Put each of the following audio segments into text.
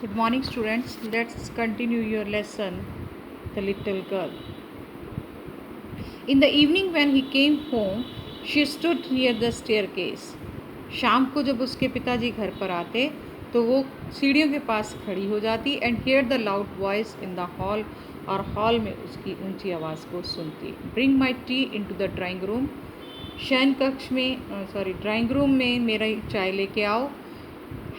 Good morning, students. Let's continue your lesson, The Little Girl. In the evening, when he came home, she stood near the staircase. शाम को जब उसके पिताजी घर पर आते तो वो सीढ़ियों के पास खड़ी हो जाती and hear the loud voice in the hall, और हॉल में उसकी ऊंची आवाज़ को सुनती. Bring my tea into the drawing room. शयन कक्ष में ड्राइंग रूम में मेरा चाय लेके आओ.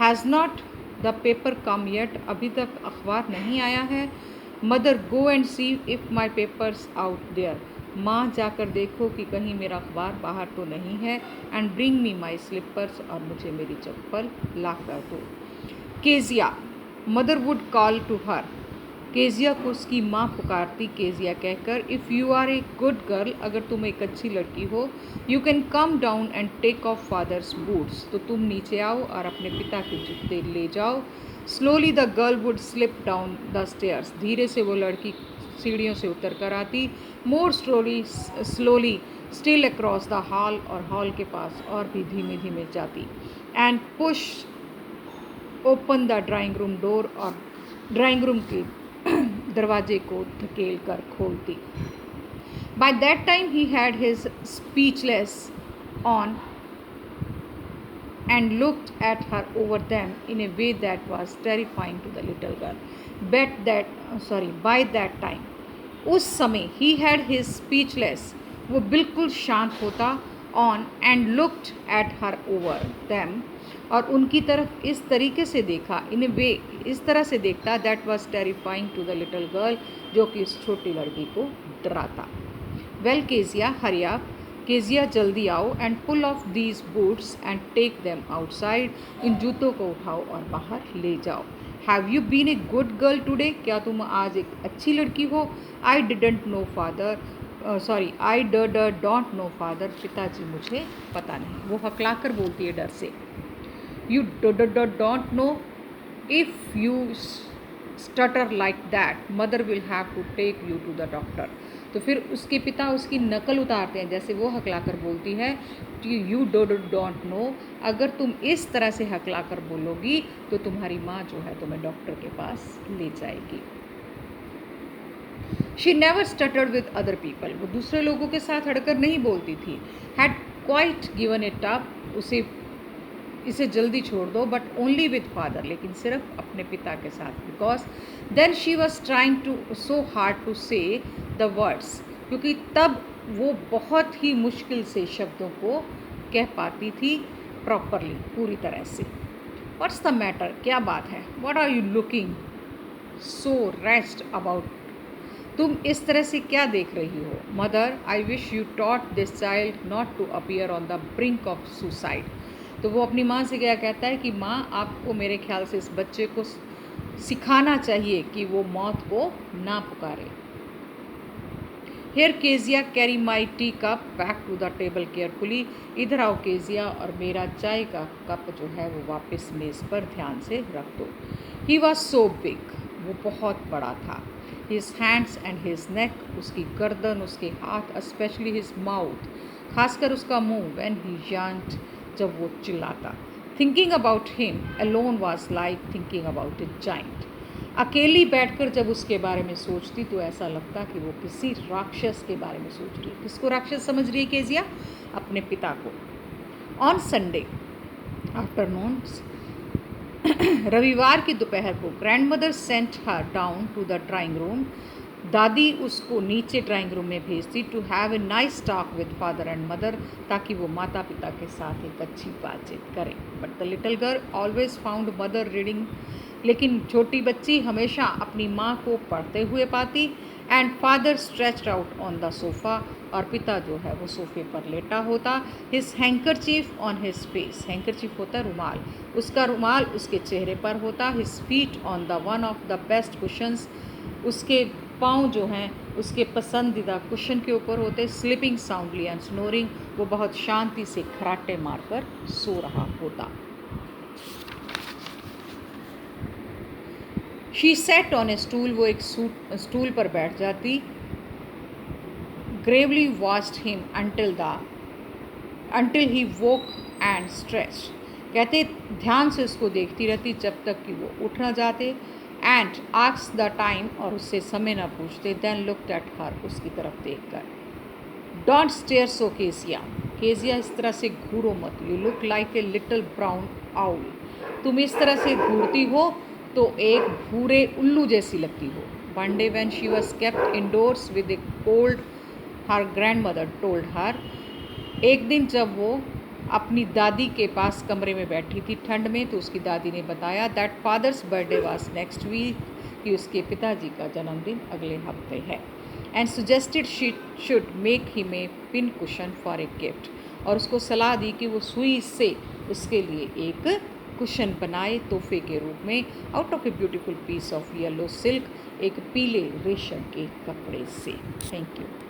Has not the paper come yet. अभी तक अखबार नहीं आया है. Mother go and see if my papers out there. माँ जाकर देखो कि कहीं मेरा अखबार बाहर तो नहीं है. And bring me my slippers. और मुझे मेरी चप्पल ला कर दो. Kezia. Mother would call to her. Kezia को उसकी माँ पुकारती केजिया कहकर. If you are a good girl, अगर तुम एक अच्छी लड़की हो, you can come down and take off father's boots. तो तुम नीचे आओ और अपने पिता के जूते ले जाओ. Slowly the girl would slip down the stairs. धीरे से वो लड़की सीढ़ियों से उतर कर आती. मोर slowly still across the hall. और हॉल के पास और भी धीमे धीमे जाती. And push open the drawing room door. और ड्राइंग रूम के दरवाजे को धकेल कर खोलती. By that time he had his speechless on and looked at her over them in a way that was terrifying to the little girl. By that time, उस समय he had his speechless, वो बिल्कुल शांत होता, on and looked at her over them, और उनकी तरफ इस तरीके से देखा, in a way इस तरह से देखता, that was terrifying to the little girl, जो कि उस छोटी लड़की को डराता. Well, Kezia, hurry up. Kezia जल्दी आओ. And pull off these boots and take them outside. इन जूतों को उठाओ और बाहर ले जाओ. Have you been a good girl today. क्या तुम आज एक अच्छी लड़की हो. I didn't know father. I don't know father. पिताजी मुझे पता नहीं. वो हकलाकर बोलती है डर से. You don't know. If you stutter like that, mother will have to take you to the doctor. तो फिर उसके पिता उसकी नकल उतारते हैं, जैसे वो हकलाकर बोलती है. You don't no. अगर तुम इस तरह से हकलाकर बोलोगी तो तुम्हारी माँ जो है तुम्हें डॉक्टर के पास ले जाएगी. She never stuttered with other people. वो दूसरे लोगों के साथ अड़कर नहीं बोलती थी. Had quite given it up. इसे जल्दी छोड़ दो. But only with father. लेकिन सिर्फ अपने पिता के साथ. Because then she was trying to so hard to say the words. क्योंकि तब वो बहुत ही मुश्किल से शब्दों को कह पाती थी प्रॉपरली, पूरी तरह से. What's the matter. क्या बात है. What are you looking so rest about. तुम इस तरह से क्या देख रही हो. Mother, I wish you taught this child not to appear on the brink of suicide. तो वो अपनी माँ से क्या कहता है कि माँ, आपको मेरे ख्याल से इस बच्चे को सिखाना चाहिए कि वो मौत को ना पुकारे. Here Kezia, carry my tea cup back to the table carefully. इधर आओ केजिया, और मेरा चाय का कप जो है वो वापस मेज़ पर ध्यान से रख दो. He was so big. वो बहुत बड़ा था. His hands and his neck. उसकी गर्दन, उसके हाथ, स्पेशली हिज माउथ, खासकर उसका मुंह. व्हेन ही यार्न्ड, जब वो चिल्लाता. Thinking about him alone was like thinking about A giant. अकेली बैठकर जब उसके बारे में सोचती तो ऐसा लगता कि वो किसी राक्षस के बारे में सोच रही है. किसको राक्षस समझ रही है केजिया. अपने पिता को. ऑन संडे आफ्टरनून, रविवार की दोपहर को, grandmother sent her down to the drawing room. दादी उसको नीचे ड्राइंग रूम में भेजती to have a nice talk with father and mother, ताकि वो माता पिता के साथ एक अच्छी बातचीत करें. But the little girl always found mother reading. लेकिन छोटी बच्ची हमेशा अपनी माँ को पढ़ते हुए पाती. And father stretched out on the sofa. और पिता जो है वो सोफे पर लेटा होता. His handkerchief on his face. Handkerchief होता रुमाल. उसका रुमाल उसके चेहरे पर होता. His feet on the one of the best cushions. उसके पाँव जो हैं उसके पसंदीदा कुशन के ऊपर होते. Sleeping soundly and snoring. वो बहुत शांति से खराटे मारकर सो रहा होता. She said on A stool. वो एक स्टूल पर बैठ जाती. Gravely watched him until he woke and stretched. कहते ध्यान से उसको देखती रहती जब तक कि वो उठ ना जाते। एंड आस्क द टाइम, और उससे समय ना पूछते। देन लुक्ड एट हर, उसकी तरफ देखकर। डोंट स्टेयर सो केसिया, केसिया इस तरह से घूरो मत। You look like a little brown owl, तुम इस तरह से घूरती हो तो एक भूरे उल्लू जैसी लगती हो। One day when she was kept indoors with a cold, her grandmother told her, एक दिन जब वो अपनी दादी के पास कमरे में बैठी थी ठंड में, तो उसकी दादी ने बताया that father's birthday was next week, कि उसके पिताजी का जन्मदिन अगले हफ्ते है। And suggested she should make him a pin cushion for a gift, और उसको सलाह दी कि वो सुई से उसके लिए एक कुशन बनाए तोहफे के रूप में, out of a beautiful piece of yellow silk, एक पीले रेशम के कपड़े से। Thank you.